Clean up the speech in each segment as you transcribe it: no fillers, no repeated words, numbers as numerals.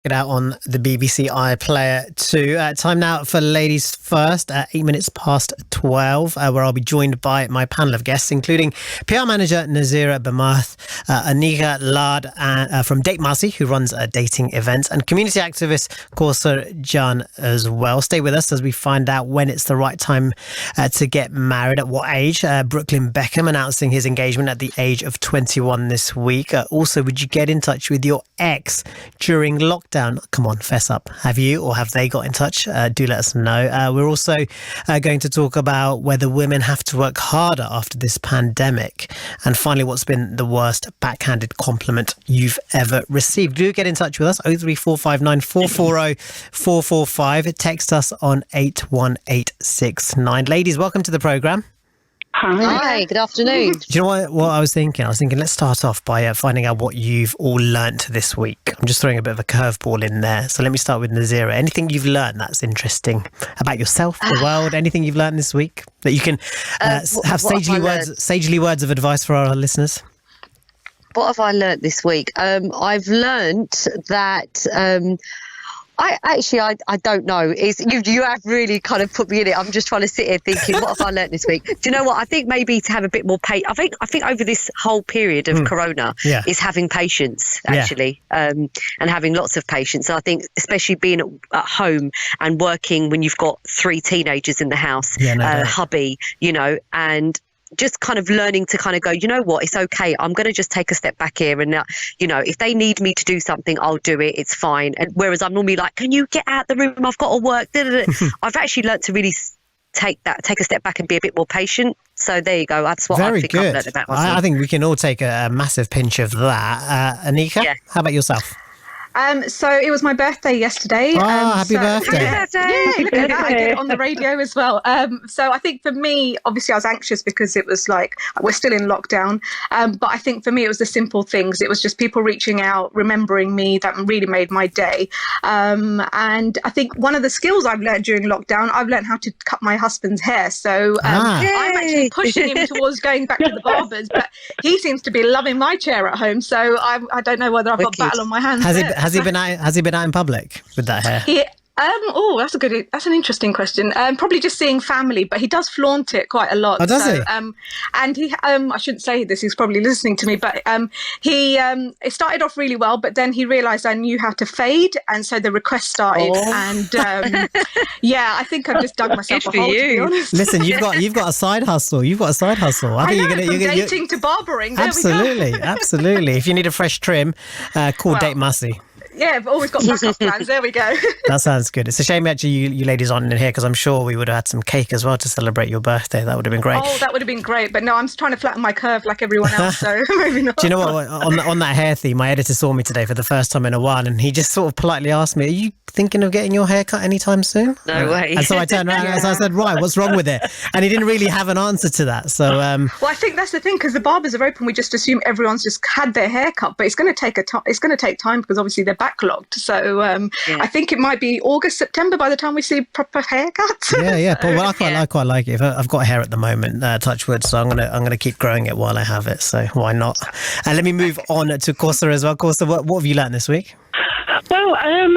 It out on the BBC iPlayer 2. Time now for Ladies First, 8 minutes past 12, where I'll be joined by my panel of guests, including PR manager Nazira Bamath, Anika Lard from Date Marcy, who runs dating events, and community activist Kausar Jan as well. Stay with us as we find out when it's the right time to get married, at what age. Brooklyn Beckham announcing his engagement at the age of 21 this week. Also, would you get in touch with your ex during lockdown? Come on, fess up. Have you or have they got in touch? Do let us know. We're also going to talk about whether women have to work harder after this pandemic. And finally, what's been the worst backhanded compliment you've ever received? Do get in touch with us, 03459 440 445. Text us on 81869. Ladies, welcome to the programme. Hi, good afternoon. Do you know what I was thinking? I was thinking, let's start off by finding out what you've all learnt this week. I'm just throwing a bit of a curveball in there. So let me start with Nazira. Anything you've learnt that's interesting about yourself, the world? Anything you've learnt this week that you can have sagely words of advice for our listeners? What have I learnt this week? I've learnt that... I don't know. You have really kind of put me in it. I'm just trying to sit here thinking, what have I learnt this week? Do you know what? I think maybe to have a bit more patience. I think over this whole period of Corona is having patience, actually, and having lots of patience. And I think especially being at home and working when you've got 3 teenagers in the house, hubby, and just kind of learning to kind of go, you know what, it's okay. I'm going to just take a step back here. And, if they need me to do something, I'll do it. It's fine. And whereas I'm normally like, can you get out the room? I've got to work. I've actually learned to really take a step back and be a bit more patient. So there you go. That's what I think I've learned about myself. I think we can all take a massive pinch of that. Anika, how about yourself? So it was my birthday yesterday. Happy birthday. Yeah, look at that. I did it on the radio as well. So I think for me, obviously I was anxious because it was like, we're still in lockdown. But I think for me, it was the simple things. It was just people reaching out, remembering me, that really made my day. And I think one of the skills I've learned during lockdown, I've learned how to cut my husband's hair. So I'm actually pushing him towards going back to the barbers, but he seems to be loving my chair at home. So I don't know whether I've got battle on my hands. Has he been out in public with that hair? That's an interesting question. Probably just seeing family, but he does flaunt it quite a lot. Oh, does he? And he, I shouldn't say this, he's probably listening to me, but it started off really well, but then he realised I knew how to fade, and so the request started. And I think I've just dug myself a hole, to be honest. Listen, you've got a side hustle. I think you're dating to barbering. There absolutely, we go. Absolutely. If you need a fresh trim, call Date Marcy. Yeah, I've always got backup plans. There we go. That sounds good. It's a shame actually you ladies aren't in here, because I'm sure we would have had some cake as well to celebrate your birthday. That would have been great. Oh, that would have been great. But no, I'm trying to flatten my curve like everyone else, so maybe not. Do you know what? On that hair theme, my editor saw me today for the first time in a while, and he just sort of politely asked me, are you thinking of getting your hair cut anytime soon? No way. And so I turned around and I said, right, what's wrong with it? And he didn't really have an answer to that. So well, I think that's the thing, because the barbers are open. We just assume everyone's just had their hair cut, but it's going to take time because obviously they're backlogged. So I think it might be August, September by the time we see proper haircuts. Yeah. But I quite like it. I've got hair at the moment, touch wood, so I'm gonna keep growing it while I have it. So why not? And let me move on to Kausar as well. Kausar, what have you learned this week? Well, I'm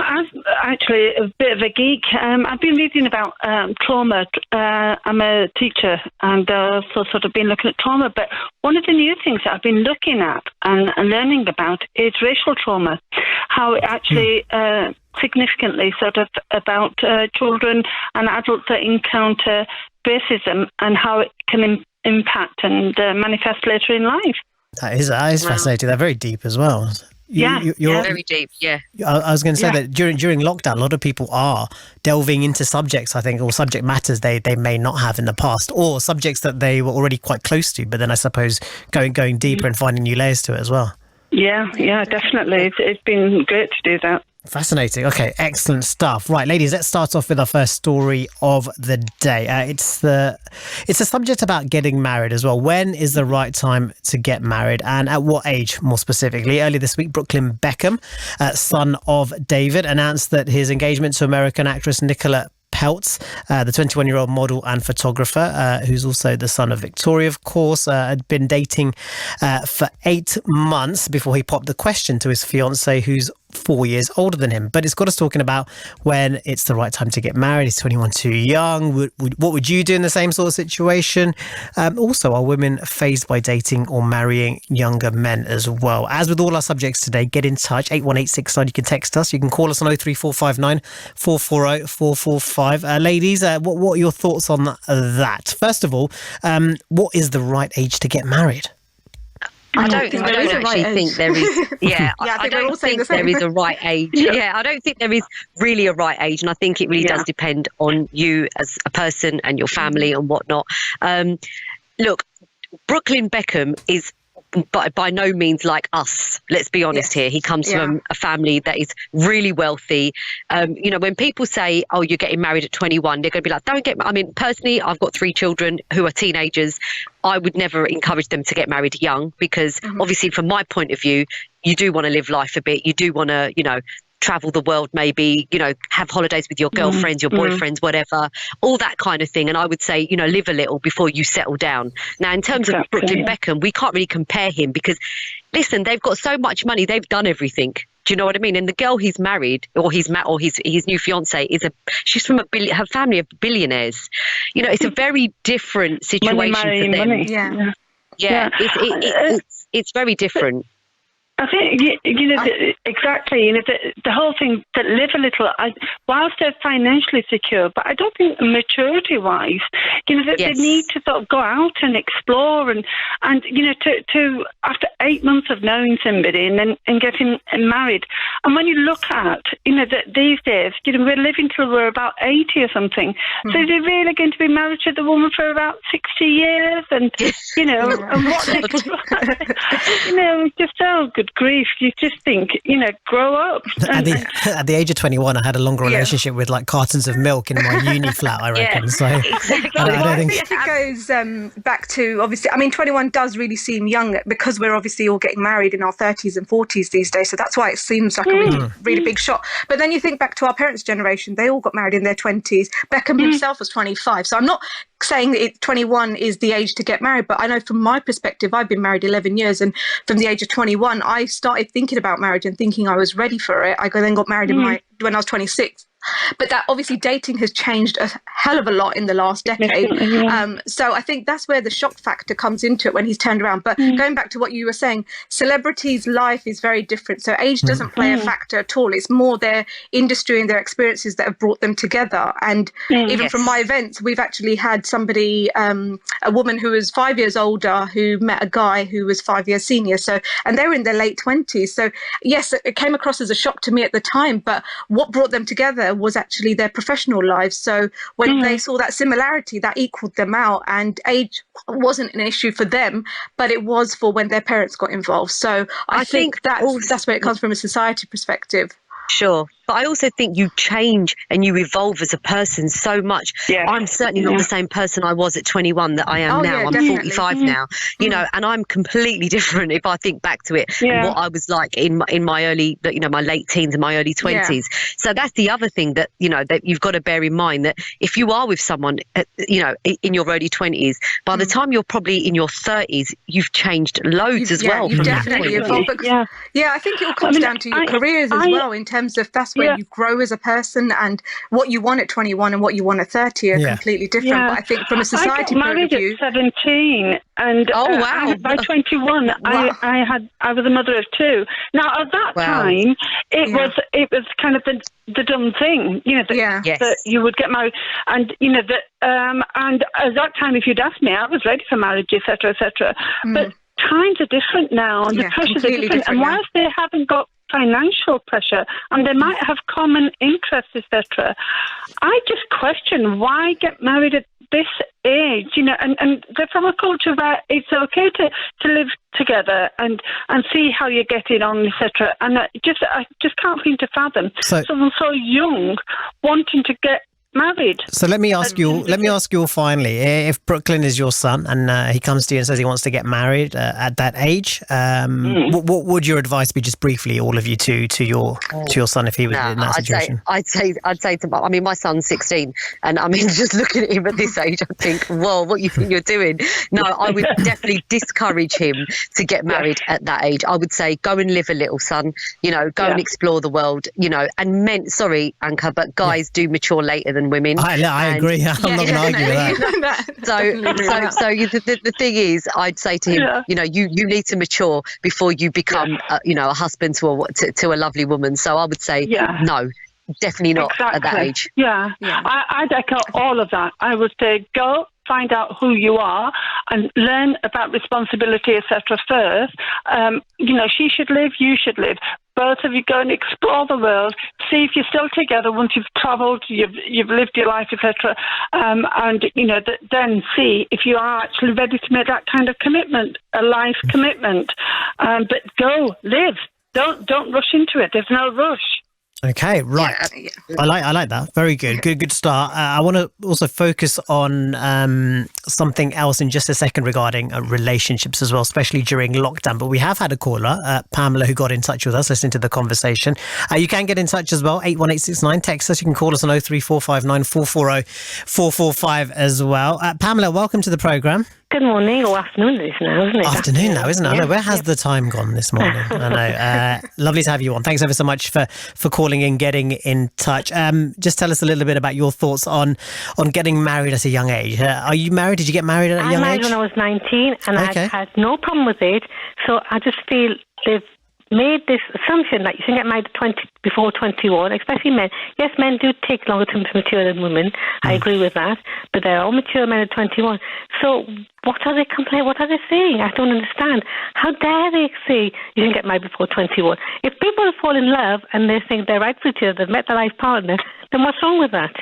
actually a bit of a geek. I've been reading about trauma. I'm a teacher and also sort of been looking at trauma. But one of the new things that I've been looking at and learning about is racial trauma, how it actually significantly sort of about children and adults that encounter racism and how it can impact and manifest later in life. That is fascinating. They're very deep as well. You're very deep, yeah. I was going to say that during lockdown, a lot of people are delving into subjects, I think, or subject matters they may not have in the past, or subjects that they were already quite close to, but then I suppose going deeper and finding new layers to it as well. Yeah, definitely. It's been great to do that. Fascinating. Okay, excellent stuff. Right, ladies, let's start off with our first story of the day. It's a subject about getting married as well. When is the right time to get married, and at what age, more specifically? Earlier this week, Brooklyn Beckham, son of David, announced that his engagement to American actress Nicola Peltz, the 21-year-old model and photographer, who's also the son of Victoria, of course, had been dating for 8 months before he popped the question to his fiancée, who's 4 years older than him. But it's got us talking about when it's the right time to get married. Is 21 too young? What would you do in the same sort of situation? Also, are women fazed by dating or marrying younger men as well? As with all our subjects today, get in touch. 81869. You can text us. You can call us on 03459 440 445. Ladies, what are your thoughts on that? First of all, what is the right age to get married? I don't think there is a right age. There is. Yeah, I don't think there is a right age. Yeah, I don't think there is really a right age, and I think it really does depend on you as a person and your family and whatnot. Look, Brooklyn Beckham is by no means like us. Let's be honest here. He comes from a family that is really wealthy. When people say, "Oh, you're getting married at 21," they're going to be like, "Don't get." I mean, personally, I've got 3 children who are teenagers. I would never encourage them to get married young because, obviously, from my point of view, you do want to live life a bit. You do want to, travel the world, maybe, have holidays with your girlfriends, your boyfriends, whatever, all that kind of thing. And I would say, live a little before you settle down. Now, in terms of Brooklyn Beckham, we can't really compare him because, listen, they've got so much money, they've done everything. Do you know what I mean? And the girl he's married, or his new fiance, she's from her family of billionaires. It's a very different situation for them. Yeah. It's very different. I think, exactly, the whole thing, that live a little, whilst they're financially secure, but I don't think maturity-wise, they need to sort of go out and explore and to after 8 months of knowing somebody and getting married. And when you look at, these days, we're living till we're about 80 or something. So they're really going to be married to the woman for about 60 years and, and what just so good grief, you just think, grow up. At the age of 21, I had a longer relationship with like cartons of milk in my uni flat, I reckon. So exactly. I think it goes back to, obviously, 21 does really seem young because we're obviously all getting married in our 30s and 40s these days. So that's why it seems like a really, really big shot. But then you think back to our parents' generation, they all got married in their 20s. Beckham himself was 25. So I'm not saying that 21 is the age to get married, but I know from my perspective, I've been married 11 years, and from the age of 21, I started thinking about marriage and thinking I was ready for it. I then got married when I was 26. But that obviously dating has changed a hell of a lot in the last decade. So I think that's where the shock factor comes into it when he's turned around. But going back to what you were saying, celebrities' life is very different. So age doesn't play a factor at all. It's more their industry and their experiences that have brought them together. And even from my events, we've actually had somebody, a woman who was 5 years older who met a guy who was 5 years senior. So, and they were in their late 20s. So yes, it came across as a shock to me at the time. But what brought them together was actually their professional lives. So when they saw that similarity, that equaled them out, and age wasn't an issue for them, but it was for when their parents got involved. So I think that's where it comes from a society perspective. Sure. But I also think you change and you evolve as a person so much. Yeah. I'm certainly not the same person I was at 21 that I am now. I'm definitely 45 now, and I'm completely different if I think back to it and what I was like in my early, my late teens and my early 20s. Yeah. So that's the other thing that, that you've got to bear in mind, that if you are with someone, in your early 20s, by the time you're probably in your 30s, you've changed loads as well. You've definitely evolved. I think it all comes down to your careers as well, in terms of that's where you grow as a person, and what you want at 21 and what you want at 30 are completely different. But I think from a society point of view, I got married at 17, and by 21, I was a mother of 2. Now at that time, it was kind of the dumb thing, that you would get married, and and at that time, if you'd asked me, I was ready for marriage, etc., etc. But times are different now, and the pressures are different. And whilst they haven't got financial pressure and they might have common interests, etc., I just question why get married at this age, and they're from a culture where it's okay to live together and see how you're getting on, etc. And I just can't seem to fathom someone so young wanting to get married. So let me ask you finally, if Brooklyn is your son and he comes to you and says he wants to get married at that age, what would your advice be, just briefly, all of you, to your son if he was in that situation? I'd say to I mean, my son's 16, and I mean, just looking at him at this age, I think, whoa, what you think you're doing? No, I would definitely discourage him to get married at that age. I would say, go and live a little, son. You know, go and explore the world. You know, and men. Sorry, Anka, but guys do mature later than women. I agree. I'm not going to argue with that. So the thing is, I'd say to him, you know, you need to mature before you become, you know, a husband to a lovely woman. So I would say, no, definitely not at that age. Yeah. I'd echo all of that. I would say, go find out who you are and learn about responsibility, etc. first. You know, she should live, you should live. Both of you go and explore the world, see if you're still together once you've travelled, you've lived your life, etc. And, you know, then see if you are actually ready to make that kind of commitment, a life commitment. But go, live. Don't rush into it. There's no rush. Okay, right. Yeah. I like that. Very good. Good start. I want to also focus on something else in just a second regarding relationships as well, especially during lockdown. But we have had a caller, Pamela, who got in touch with us, listening to the conversation. You can get in touch as well, 81869. Text us. You can call us on 03459 440 445 as well. Pamela, welcome to the programme. Good morning, or afternoon it is now, isn't it? Afternoon now, isn't it? I know, where has the time gone this morning? I know. Lovely to have you on. Thanks ever so much for calling in, getting in touch. Just tell us a little bit about your thoughts on getting married at a young age. Are you married? Did you get married at a young age? I married when I was 19, and I had no problem with it. So I just feel they've made this assumption that you can get married before 21, especially men. Yes, men do take longer to mature than women. I agree with that. But they're all mature men at 21. So what are they complaining? What are they saying? I don't understand. How dare they say you can get married before 21? If people fall in love and they think they're right for each other, they've met their life partner, then what's wrong with that?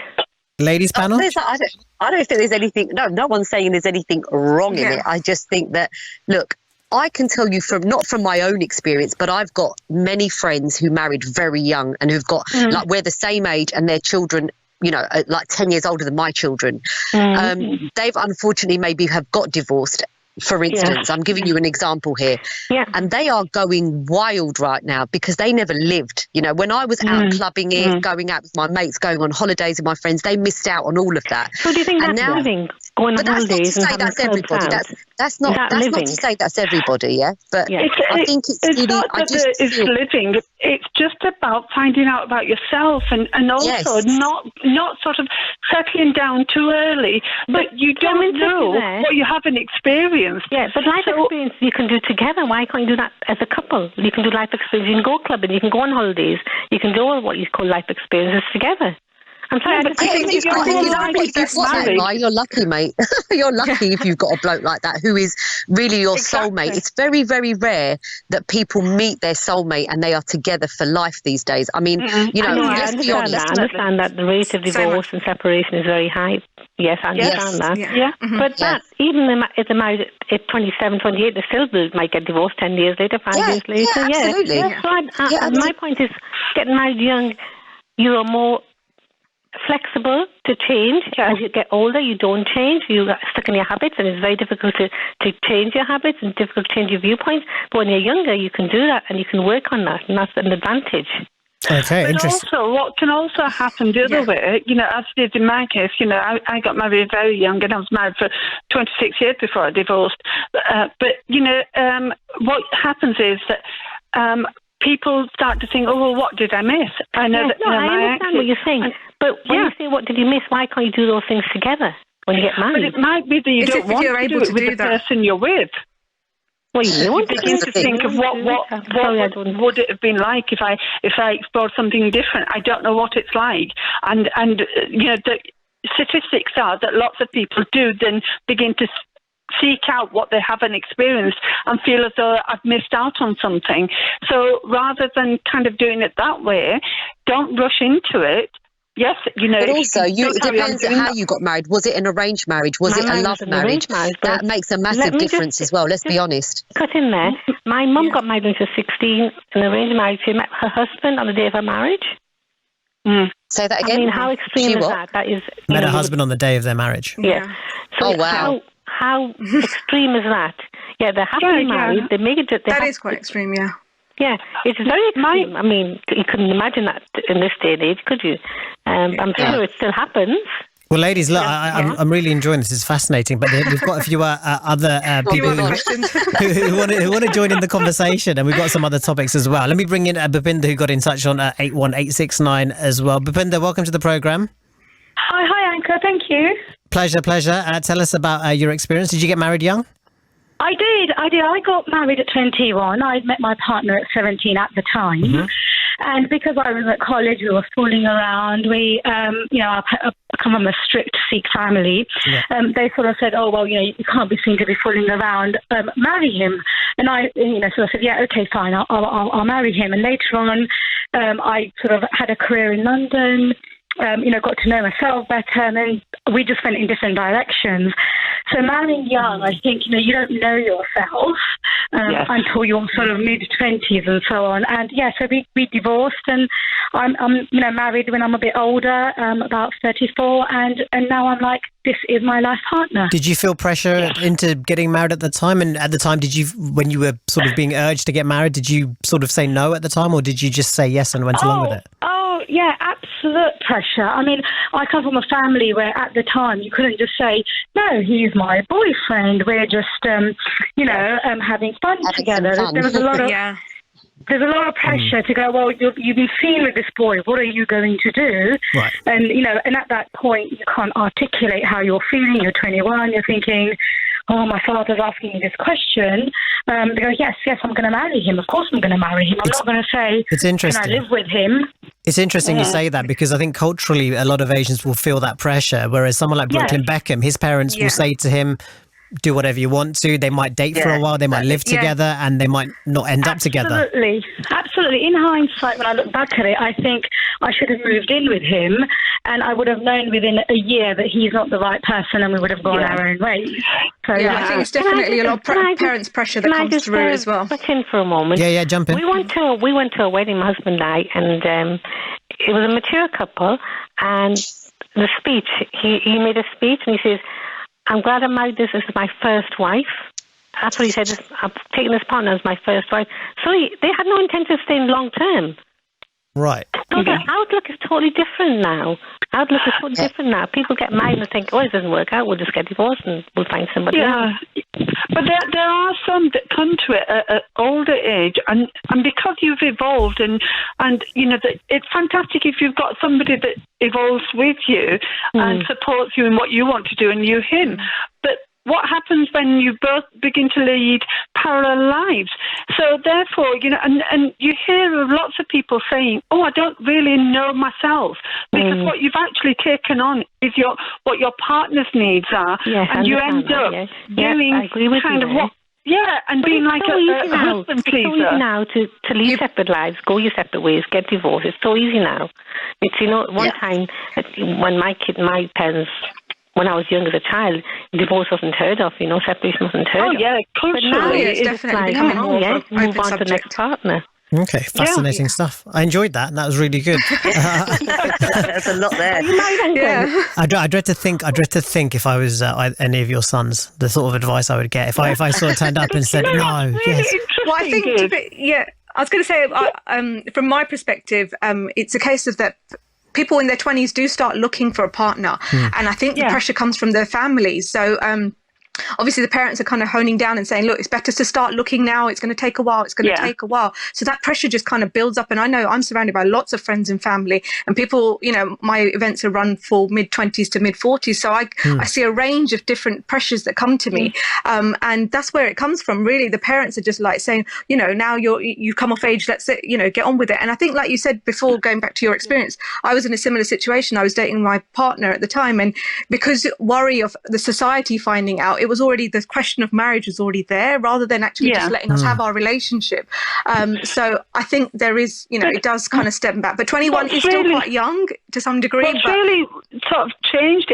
Ladies panel? I don't think there's anything. No one's saying there's anything wrong in it. I just think that, look, I can tell you not from my own experience, but I've got many friends who married very young and who've got, like, we're the same age and their children, you know, like 10 years older than my children. They've unfortunately maybe have got divorced. For instance, I'm giving you an example here. And they are going wild right now because they never lived. You know, when I was out clubbing it, going out with my mates, going on holidays with my friends, they missed out on all of that. So do you think that's living? Going on holidays and having that's everybody. That's not to say that's everybody, But I think it's really, it's living. It's just about finding out about yourself and also not sort of settling down too early. But you don't know what you haven't experienced. Yeah, but life experience you can do together. Why can't you do that as a couple? You can do life experience. You can go clubbing. You can go on holidays. You can do all what you call life experiences together. I'm sorry, but if you've got that guy, you're lucky, mate. You're lucky if you've got a bloke like that who is really your soulmate. It's very, very rare that people meet their soulmate and they are together for life these days. I mean, you know, let's be honest. I understand that the rate of divorce and separation is very high. Yes, I understand that. But that, even if they're married at 27, 28, they still might get divorced 10 years later, 5 years later. Absolutely. So my point is, getting married young, you are more flexible to change. As you get older, you don't change. You get stuck in your habits, and it's very difficult to change your habits and difficult to change your viewpoints. But when you're younger, you can do that and you can work on that, and that's an advantage. Okay, but interesting. Also, what can also happen the other way, you know, as did in my case, you know, I got married very young and I was married for 26 years before I divorced. But, you know, what happens is that people start to think, oh, well, what did I miss? I know that. No, I understand what you're saying. But when you say, what did you miss, why can't you do those things together when you get married? But it might be that you don't want to do it with the person you're with. Well, you begin to think of what would it have been like if I explored something different. I don't know what it's like. And you know, the statistics are that lots of people do then begin to seek out what they haven't experienced and feel as though I've missed out on something. So rather than kind of doing it that way, don't rush into it. Yes, you know. But also, it depends on how you got married. Was it an arranged marriage? Was it a love marriage? That makes a massive difference as well, let's be honest. Cut in there. My mum got married when she was 16, an arranged marriage. She met her husband on the day of her marriage. Say that again. I mean, how extreme is that? That is. Met her husband on the day of their marriage. Yeah. So oh wow. How extreme is that? Yeah, they're happily married. They make it. That is quite extreme. Yeah. Yeah, it's very extreme. I mean, you couldn't imagine that in this day and age, could you? I'm sure it still happens. Well, ladies, look, I'm really enjoying this. It's fascinating, but we've got a few other people who want to join in the conversation, and we've got some other topics as well. Let me bring in Bhupinder, who got in touch on 81869 as well. Bhupinder, welcome to the programme. Hi, Anchor. Thank you. Pleasure. Tell us about your experience. Did you get married young? I did. I got married at 21. I met my partner at 17 at the time. Mm-hmm. And because I was at college, we were fooling around. We, I come from a strict Sikh family. Yeah. They sort of said, oh, well, you can't be seen to be fooling around. Marry him. And I, so I said, yeah, okay, fine. I'll marry him. And later on, I sort of had a career in London. Got to know myself better, and then we just went in different directions. So marrying young, I think, you don't know yourself until you're sort of mid-20s and so on. And so we divorced, and I'm married when I'm a bit older, about 34, and now I'm like, this is my life partner. Did you feel pressure into getting married at the time? And at the time, when you were sort of being urged to get married, did you sort of say no at the time, or did you just say yes and went along with it? Oh, yeah, absolute pressure. I mean, I come from a family where at the time you couldn't just say, no, he's my boyfriend. We're just, having fun together. There was a lot of... There's a lot of pressure to go, well, you've been seen with this boy. What are you going to do? Right. And, and at that point, you can't articulate how you're feeling. You're 21. You're thinking, oh, my father's asking me this question. They go, yes, I'm going to marry him. Of course I'm going to marry him. I'm not going to say, it's interesting. Can I live with him? It's interesting you say that, because I think culturally a lot of Asians will feel that pressure, whereas someone like Brooklyn Beckham, his parents will say to him, do whatever you want to. They might date for a while, they might live together, and they might not end up together. Absolutely. In hindsight, when I look back at it, I think I should have moved in with him, and I would have known within a year that he's not the right person, and we would have gone our own ways. So I think it's definitely a lot of parents' pressure that comes through as well. Back in for a moment. Yeah, jump in. We went to a wedding, my husband and I, and it was a mature couple, and the speech, he made a speech, and he says, I'm glad I married this as my first wife. That's what he said. I've taken this partner as my first wife. So they had no intention of staying long term. Right. So the outlook is totally different now. People get married and think, it doesn't work out. We'll just get divorced and we'll find somebody else. But there are some that come to it at older age, and because you've evolved, and it's fantastic if you've got somebody that evolves with you and supports you in what you want to do, and you him. But what happens when you both begin to lead parallel lives? So therefore, and you hear of lots of people saying, oh, I don't really know myself, because what you've actually taken on is what your partner's needs are, and you end up doing kind of what. Yeah, and being like a husband pleaser. It's so easy now to lead separate lives, go your separate ways, get divorced. It's so easy now. It's, one time when my parents, when I was young as a child, divorce wasn't heard of, separation wasn't heard of. Oh, yeah, culturally. But now it's definitely becoming more of an move on subject. to the next partner. Okay, fascinating stuff. I enjoyed that. That was really good. There's a lot there. I dread to think if I was any of your sons, the sort of advice I would get if I sort of turned up and said no. Yes. Well, I think I was going to say from my perspective, it's a case of that. People in their 20s do start looking for a partner, and I think the pressure comes from their families. So obviously the parents are kind of honing down and saying, look, it's better to start looking now. It's going to take a while. So that pressure just kind of builds up. And I know I'm surrounded by lots of friends and family, and people, my events are run for mid-20s to mid-40s. So I see a range of different pressures that come to me. And that's where it comes from. Really, the parents are just like saying, now you've come off age, let's get on with it. And I think, like you said before, going back to your experience, I was in a similar situation. I was dating my partner at the time, and because worry of the society finding out, it was already, the question of marriage was already there, rather than actually just letting us have our relationship. So I think there is, it does kind of step back. But 21 is still quite young to some degree. What's really sort of changed,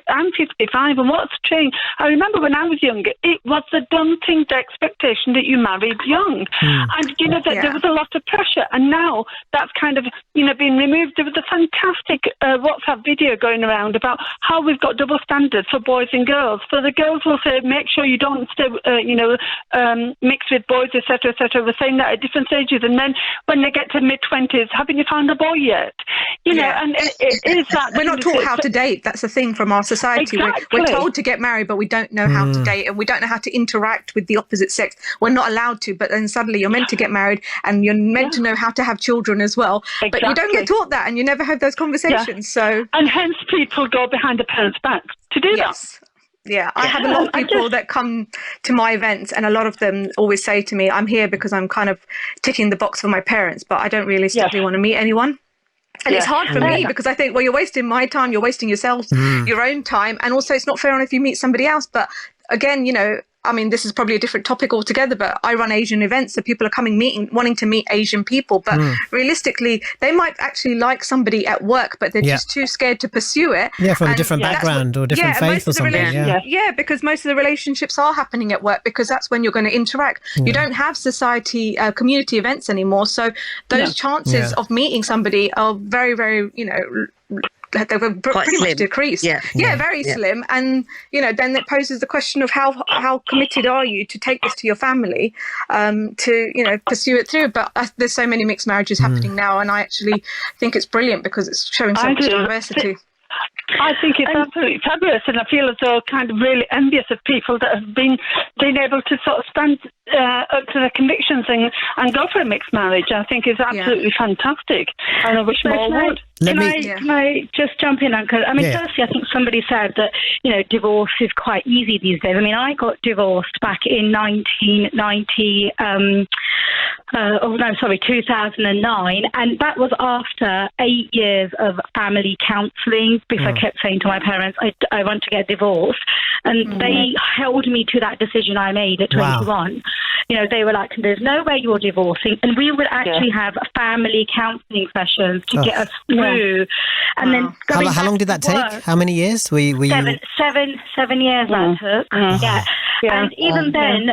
I'm 55, and what's changed, I remember when I was younger, it was the daunting expectation that you married young. And, there was a lot of pressure. And now that's kind of, been removed. There was a fantastic WhatsApp video going around about how we've got double standards for boys and girls. So the girls will say, make sure you don't stay, mix with boys, etc., etc. We're saying that at different stages. And then when they get to mid-20s, haven't you found a boy yet? And it is that. We're not taught how to date. That's the thing from our society. Exactly. We're told to get married, but we don't know how to date, and we don't know how to interact with the opposite sex. We're not allowed to, but then suddenly you're meant to get married and you're meant to know how to have children as well. Exactly. But you don't get taught that, and you never have those conversations. And hence people go behind the parents' backs to do that. Yeah, I have a lot of people that come to my events, and a lot of them always say to me, I'm here because I'm kind of ticking the box for my parents, but I don't realistically want to meet anyone. And it's hard for me because I think, well, you're wasting my time, you're wasting yourself, your own time, and also it's not fair on if you meet somebody else. But again, I mean, this is probably a different topic altogether, but I run Asian events, so people are coming, wanting to meet Asian people. But realistically, they might actually like somebody at work, but they're just too scared to pursue it. Yeah, from a different background or different faith or something. Yeah, because most of the relationships are happening at work, because that's when you're going to interact. You don't have society, community events anymore. So those chances of meeting somebody are very, very, they were pretty much decreased. Very slim. And then it poses the question of how committed are you to take this to your family, to pursue it through. But there's so many mixed marriages happening now, and I actually think it's brilliant because it's showing so much diversity. I think it's absolutely fabulous, and I feel as though kind of really envious of people that have been able to sort of stand up to their convictions and go for a mixed marriage. I think is absolutely fantastic, and I wish more would. Can I just jump in, Uncle? I mean, firstly, I think somebody said that, divorce is quite easy these days. I mean, I got divorced back in 2009, and that was after 8 years of family counselling, because I kept saying to my parents, I want to get divorced, and they held me to that decision I made at 21. They were like, there's no way you're divorcing, and we would actually have family counselling sessions to get us through. And then how long did that take? How many years were you? 7 years that took. And even then,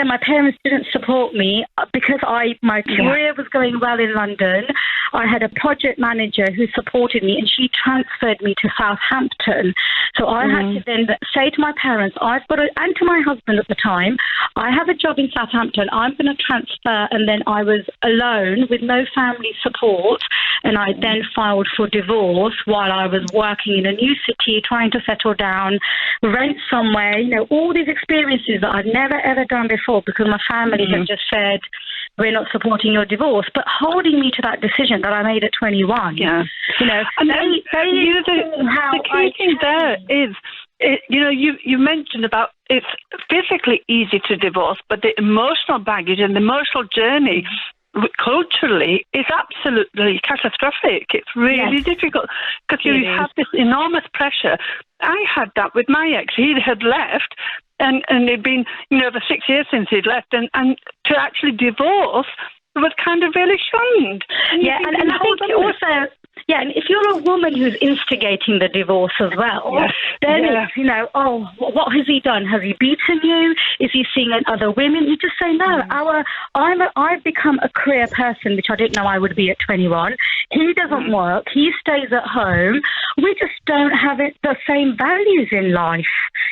my parents didn't support me because my career was going well in London. I had a project manager who supported me, and she transferred me to Southampton. So I had to then say to my parents, and to my husband at the time, I have a job in Southampton, I'm going to transfer. And then I was alone with no family support, and I then filed for divorce while I was working in a new city, trying to settle down, rent somewhere, all these experiences that I'd never ever done before, because my family had just said, we're not supporting your divorce, but holding me to that decision that I made at 21. And the key thing there is, you mentioned about it's physically easy to divorce, but the emotional baggage and the emotional journey culturally is absolutely catastrophic. It's really difficult because you have this enormous pressure. I had that with my ex. He had left, and it'd been over 6 years since he'd left, and to actually divorce was kind of really shunned. And I think also, and if you're a woman who's instigating the divorce as well, then it's, what has he done? Has he beaten you? Is he seeing other women? You just say, no, I've become a career person, which I didn't know I would be at 21. He doesn't work. He stays at home. We just don't have the same values in life.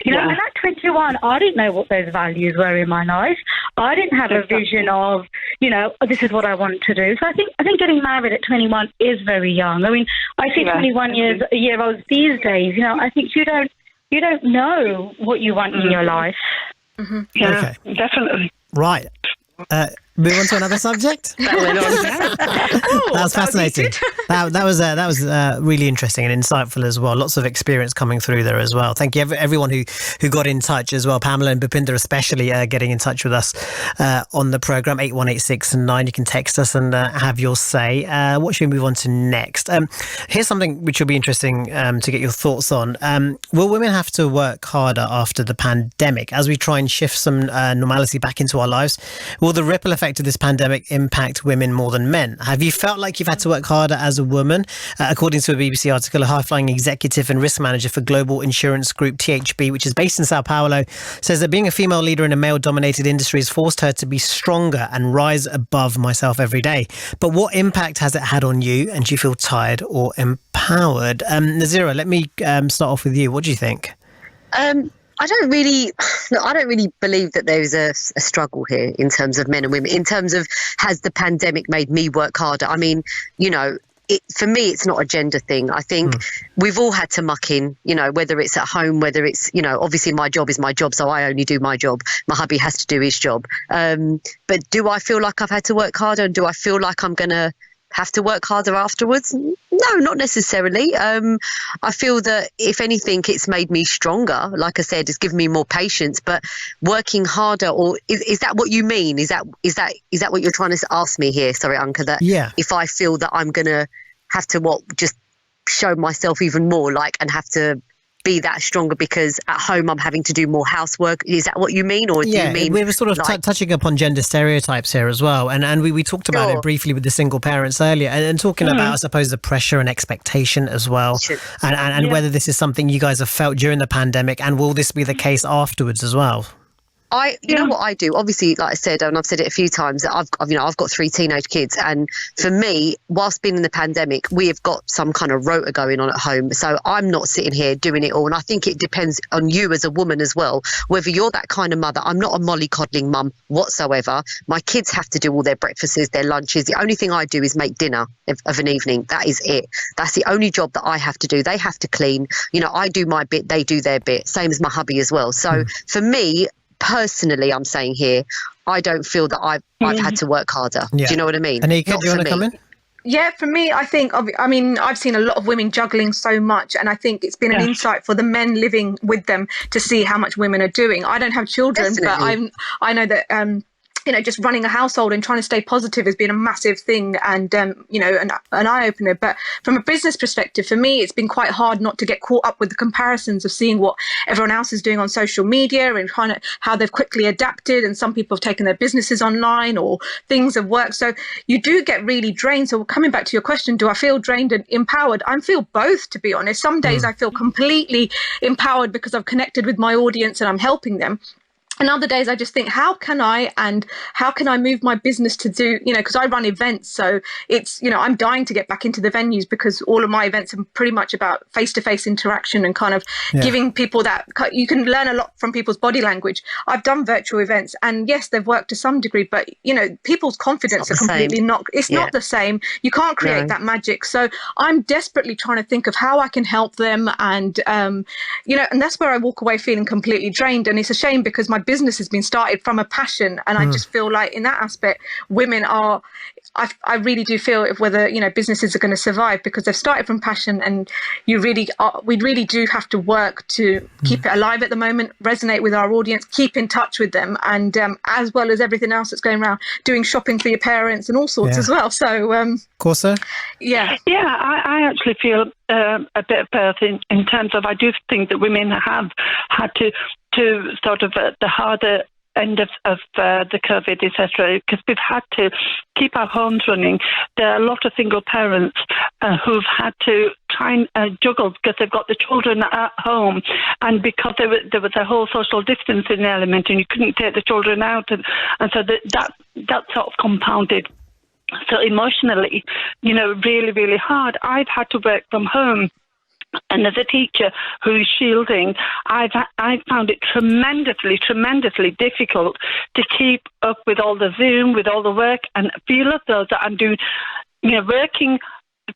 And at 21, I didn't know what those values were in my life. I didn't have a vision of, this is what I want to do. So I think getting married at 21 is very young. I mean, I see 21-year-olds these days. I think you don't know what you want in your life. Definitely. Right. Move on to another subject. That was fascinating. That was really interesting and insightful as well. Lots of experience coming through there as well. Thank you everyone who got in touch as well. Pamela and Bhupinder especially getting in touch with us on the programme. 81869. You can text us and have your say. What should we move on to next? Here's something which will be interesting to get your thoughts on. Will women have to work harder after the pandemic as we try and shift some normality back into our lives? Will the ripple effect of this pandemic impact women more than men? Have you felt like you've had to work harder as a woman? According to a BBC article, a high-flying executive and risk manager for global insurance group THB, which is based in Sao Paulo, says that being a female leader in a male-dominated industry has forced her to be stronger and rise above myself every day. But what impact has it had on you, and do you feel tired or empowered? Nazira, let me start off with you. What do you think? I don't really believe that there's a struggle here in terms of men and women. In terms of, has the pandemic made me work harder? I mean, for me, it's not a gender thing. I think we've all had to muck in, whether it's at home, whether it's, obviously my job is my job, so I only do my job. My hubby has to do his job. But do I feel like I've had to work harder? And do I feel like I'm going to have to work harder afterwards? No, not necessarily. I feel that if anything, it's made me stronger. Like I said, it's given me more patience. But working harder, or is that what you mean? Is that what you're trying to ask me here? Sorry, Anka. That if I feel that I'm gonna have to just show myself even more, and have to be that stronger because at home I'm having to do more housework. Is that what you mean? Or do you mean... we were sort of touching upon gender stereotypes here as well. And we talked about it briefly with the single parents earlier and talking about, I suppose, the pressure and expectation as well. And whether this is something you guys have felt during the pandemic, and will this be the case afterwards as well? You know what I do? Obviously, like I said, and I've said it a few times, I've got 3 teenage kids, and for me, whilst being in the pandemic, we have got some kind of rota going on at home. So I'm not sitting here doing it all, and I think it depends on you as a woman as well, whether you're that kind of mother. I'm not a mollycoddling mum whatsoever. My kids have to do all their breakfasts, their lunches. The only thing I do is make dinner of an evening. That is it. That's the only job that I have to do. They have to clean. I do my bit, they do their bit. Same as my hubby as well. So for me, personally, I'm saying here, I don't feel that I've had to work harder. Do you know what I mean? Anika, do you want to come in? Yeah, for me, I think, I've seen a lot of women juggling so much, and I think it's been an insight for the men living with them to see how much women are doing. I don't have children, but I know that... just running a household and trying to stay positive has been a massive thing and, an eye-opener. But from a business perspective, for me, it's been quite hard not to get caught up with the comparisons of seeing what everyone else is doing on social media and how they've quickly adapted. And some people have taken their businesses online or things have worked. So you do get really drained. So coming back to your question, do I feel drained and empowered? I feel both, to be honest. Some days I feel completely empowered because I've connected with my audience and I'm helping them. And other days I just think, how can I move my business to do, because I run events. So it's, I'm dying to get back into the venues because all of my events are pretty much about face-to-face interaction and kind of giving people that, you can learn a lot from people's body language. I've done virtual events and yes, they've worked to some degree, but, people's confidence are completely not the same. You can't create that magic. So I'm desperately trying to think of how I can help them. And, and that's where I walk away feeling completely drained. And it's a shame because my business has been started from a passion, and I just feel like in that aspect women are, I really do feel whether businesses are going to survive because they've started from passion, and we really do have to work to keep it alive at the moment, resonate with our audience, keep in touch with them, and as well as everything else that's going around, doing shopping for your parents and all sorts as well. So Corsa? I actually feel a bit of both in terms of, I do think that women have had to sort of the harder end of the COVID, etc., because we've had to keep our homes running. There are a lot of single parents who've had to try and juggle because they've got the children at home, and because there was a whole social distancing element and you couldn't take the children out, and so that sort of compounded. So emotionally, really, really hard. I've had to work from home. And as a teacher who's shielding, I've found it tremendously difficult to keep up with all the Zoom, with all the work, and feel as though that I'm doing, working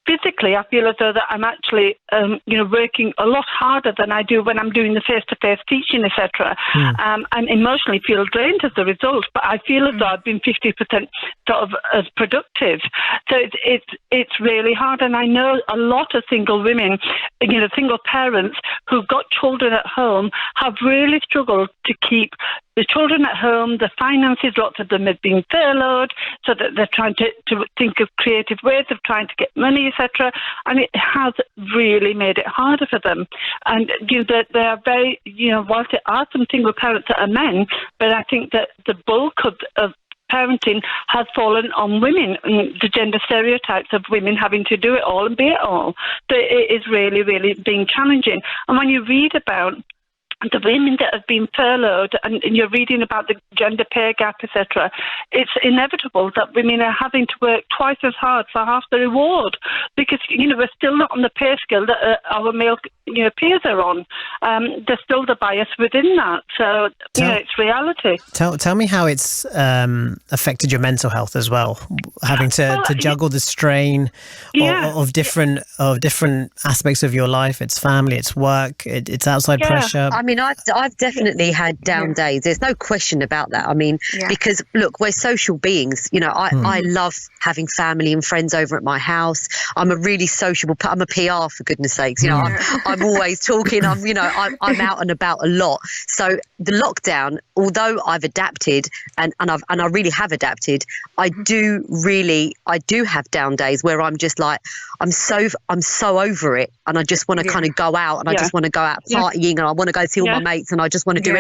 physically, I feel as though that I'm actually, working a lot harder than I do when I'm doing the face-to-face teaching, etc. And emotionally feel drained as a result. But I feel as though I've been 50% sort of as productive. So it's really hard. And I know a lot of single women, single parents who've got children at home have really struggled to keep the children at home, the finances, lots of them have been furloughed, so that they're trying to think of creative ways of trying to get money, etc. And it has really made it harder for them. And they are very, whilst there are some single parents that are men, but I think that the bulk of parenting has fallen on women, the gender stereotypes of women having to do it all and be it all. So it is really, really being challenging. And when you read about the women that have been furloughed, and you're reading about the gender pay gap, etc., it's inevitable that women are having to work twice as hard for half the reward, because we're still not on the pay scale that our male peers are on. There's still the bias within that, so it's reality. Tell me how it's affected your mental health as well, having to juggle the strain of different aspects of your life. It's family, it's work, it's outside pressure. I mean, I've definitely had down days. There's no question about that. I mean, because look, we're social beings. I love having family and friends over at my house. I'm a really sociable. I'm a PR, for goodness sakes. I'm always talking. I'm out and about a lot. So the lockdown, although I've adapted and I really have adapted, I do have down days where I'm just like, I'm so over it, and I just want to kind of go out, and I just want to go out partying, and I want to go see all my mates, and I just want to do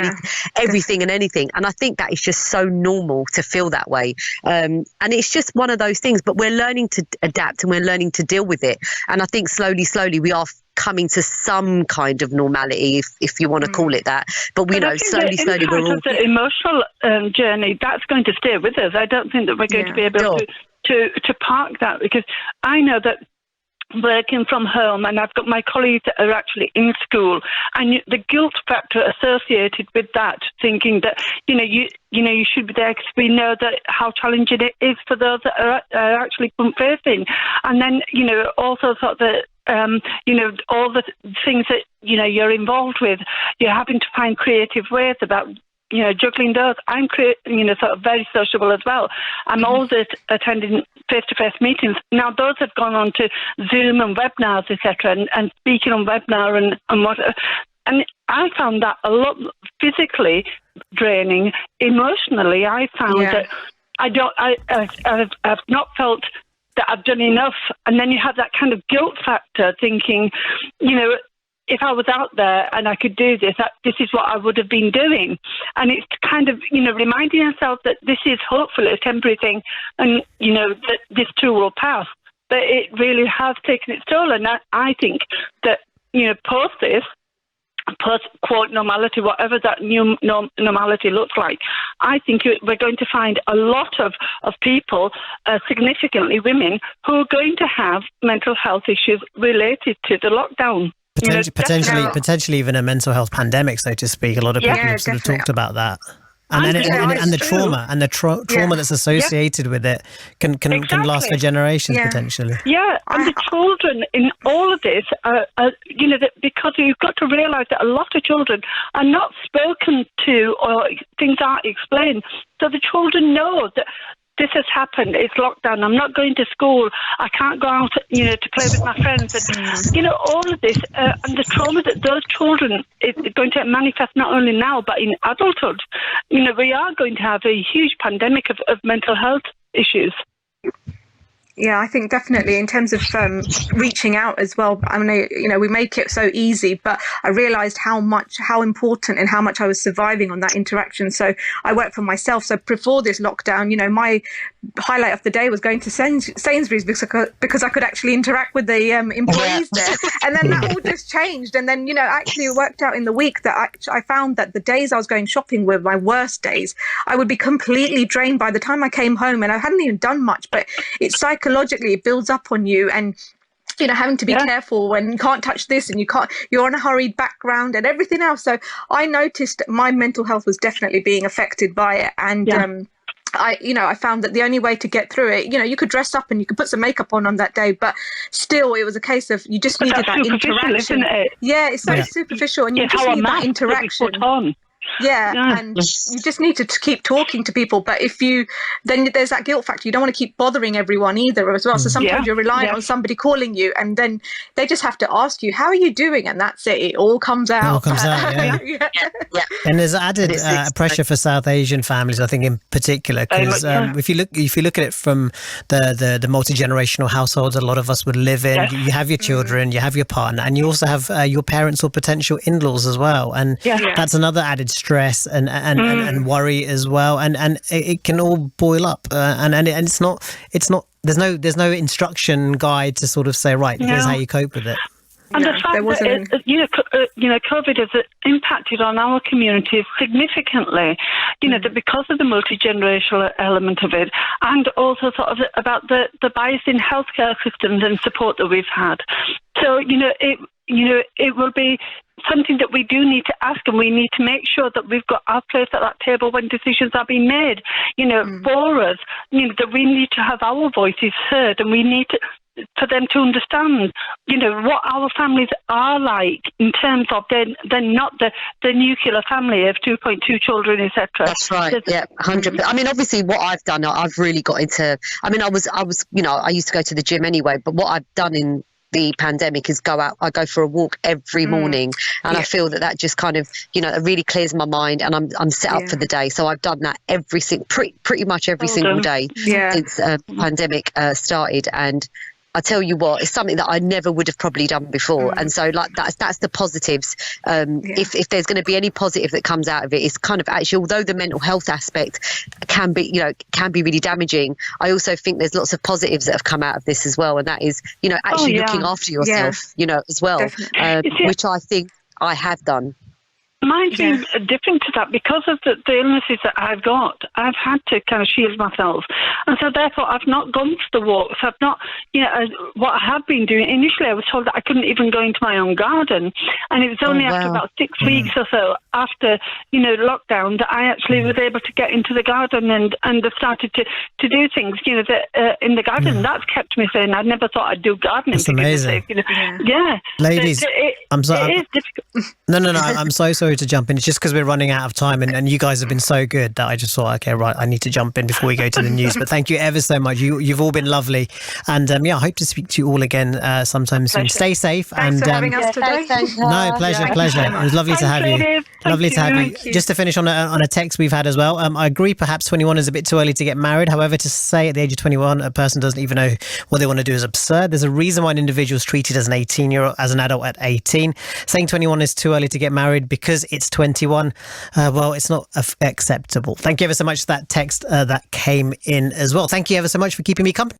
everything and anything. And I think that is just so normal to feel that way. And it's just one of those things, but we're learning to adapt and we're learning to deal with it. And I think slowly we are coming to some kind of normality, if you want to call it that. But we know slowly we're all... The emotional journey, that's going to stay with us. I don't think that we're going to be able to park that, because I know that working from home, and I've got my colleagues that are actually in school, and the guilt factor associated with that, thinking that you should be there, because we know that how challenging it is for those that are actually front facing, and then also sort of all the things that you're involved with, you're having to find creative ways about juggling those. I'm sort of very sociable as well. I'm always attending face-to-face meetings. Now those have gone on to Zoom and webinars, etc., and speaking on webinar and what. And I found that a lot physically draining. Emotionally, I found that I've not felt that I've done enough. And then you have that kind of guilt factor, thinking, if I was out there and I could do this, this is what I would have been doing. And it's kind of, reminding yourself that this is hopefully a temporary thing, and, that this too will pass. But it really has taken its toll. And I think that, post this, post-quote normality, whatever that new normality looks like, I think we're going to find a lot of people, significantly women, who are going to have mental health issues related to the lockdown. Potentially even a mental health pandemic, so to speak. A lot of people have sort of talked about that. And the trauma that's associated with it can last for generations potentially. Yeah, and the children in all of this because you've got to realise that a lot of children are not spoken to, or things aren't explained. So the children know that this has happened. It's lockdown. I'm not going to school. I can't go out, to play with my friends. And, all of this and the trauma that those children is going to manifest not only now but in adulthood. We are going to have a huge pandemic of mental health issues. Yeah, I think definitely in terms of reaching out as well. I mean, we make it so easy, but I realised how important and how much I was surviving on that interaction. So I work for myself. So before this lockdown, my highlight of the day was going to Sainsbury's because I could actually interact with the employees there. And then that all just changed. And then, actually it worked out in the week that I found that the days I was going shopping were my worst days. I would be completely drained by the time I came home, and I hadn't even done much, but it's psychologically it builds up on you, and having to be careful when you can't touch this, and you're on a hurried background and everything else. So I noticed my mental health was definitely being affected by it, and I found that the only way to get through it, you could dress up and you could put some makeup on that day, but still it was a case of you just needed that interaction. Isn't it? Yeah, it's so superficial, and you just need that interaction. Yeah, and you just need to keep talking to people. But then there's that guilt factor. You don't want to keep bothering everyone either as well. So sometimes you're relying on somebody calling you, and then they just have to ask you, how are you doing? And that's it. It all comes out. It all comes out, yeah. And there's added pressure for South Asian families, I think, in particular, because if you look at it from the multi-generational households a lot of us would live in, you have your children, you have your partner, and you also have your parents or potential in-laws as well. And that's another added stress and worry as well, and it can all boil up, and it's not there's no instruction guide to sort of say, right, here's how you cope with it. And the fact that COVID has impacted on our communities significantly, that because of the multi-generational element of it, and also sort of about the bias in healthcare systems and support that we've had. So, it will be something that we do need to ask, and we need to make sure that we've got our place at that table when decisions are being made, for us, that we need to have our voices heard, and we need for them to understand, what our families are like in terms of they're not the nuclear family of 2.2 children, etc. That's right. Yeah, 100%. I mean, obviously, what I've done, I've really got into. I mean, I used to go to the gym anyway, but what I've done in the pandemic is go out. I go for a walk every morning, and I feel that just kind of, it really clears my mind, and I'm set up for the day. So I've done that pretty much every single day since pandemic started, and I tell you what, it's something that I never would have probably done before. And so that's the positives. If there's going to be any positive that comes out of it, it's kind of actually, although the mental health aspect can be really damaging, I also think there's lots of positives that have come out of this as well. And that is, actually looking after yourself, as well, which I think I have done. Mine's been different to that because of the illnesses that I've got. I've had to kind of shield myself. And so therefore I've not gone for the walks. I've not, what I have been doing, initially I was told that I couldn't even go into my own garden. And it was only after about 6 weeks or so after, lockdown that I actually was able to get into the garden and have started to do things, in the garden. That's kept me sane. I never thought I'd do gardening. That's amazing. Ladies, I'm sorry. It is difficult. No, I'm so sorry to jump in. It's just because we're running out of time, and you guys have been so good that I just thought, okay, right, I need to jump in before we go to the news. But thank you ever so much. You've all been lovely, and I hope to speak to you all again sometime soon. Stay safe. Thanks for having us today. No, pleasure. It was lovely to have you. Lovely to have you. Just to finish on a text we've had as well. I agree, perhaps 21 is a bit too early to get married. However, to say at the age of 21 a person doesn't even know what they want to do is absurd. There's a reason why an individual is treated as an 18-year-old, as an adult at 18. Saying 21 is too early to get married because it's 21, well, it's not acceptable. Thank you ever so much for that text that came in as well. Thank you ever so much for keeping me company.